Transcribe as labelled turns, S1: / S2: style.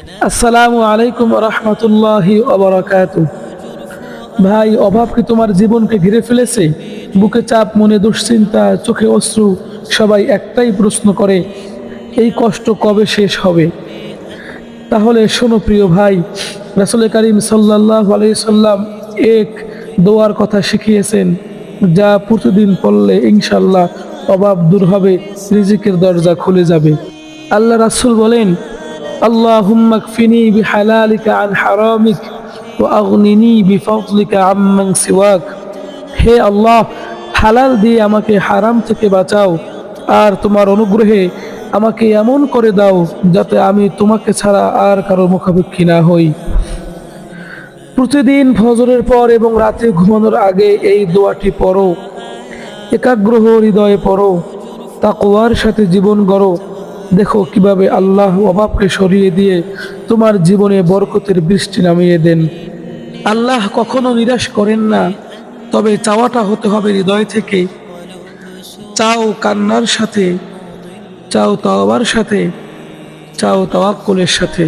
S1: আসসালামু আলাইকুম রহমতুল্লাহি ওয়া বারাকাতুহু। ভাই, অভাব কি তোমার জীবনকে ঘিরে ফেলেছে? বুকে চাপ, মনে দুশ্চিন্তা, চোখে অশ্রু। সবাই একটাই প্রশ্ন করে, এই কষ্ট কবে শেষ হবে? তাহলে শোনো প্রিয় ভাই, রাসূল করিম সাল্লাল্লাহু আলাইহি সাল্লাম এক দোয়ার কথা শিখিয়েছেন, যা প্রতিদিন পড়লে ইনশাআল্লাহ অভাব দূর হবে, রিজিকের দরজা খুলে যাবে। আল্লাহ রাসূল বলেন, আল্লাহুম্মা কফিনি বিহালালিকা আন হারামিক ওয়া আগনিনি বিফাদলিকা আম্মান সিওয়াক। হে আল্লাহ, হালাল দিয়ে আমাকে হারাম থেকে বাঁচাও, আর তোমার অনুগ্রহে আমাকে এমন করে দাও যাতে আমি তোমাকে ছাড়া আর কারো মুখাপেক্ষী না হই। প্রতিদিন ফজরের পর এবং রাতে ঘুমানোর আগে এই দোয়াটি পড়ো, একাগ্র হৃদয়ে পড়ো, তাকওয়ার সাথে জীবন গড়ো। দেখো কিভাবে আল্লাহ অভাবকে সরিয়ে দিয়ে তোমার জীবনে বরকতের বৃষ্টি নামিয়ে দেন। আল্লাহ কখনো নিরাশ করেন না, তবে চাওয়াটা হতে হবে হৃদয় থেকে। চাও কান্নার সাথে, চাও তাওবার সাথে, চাও তাওয়াক্কুলের সাথে।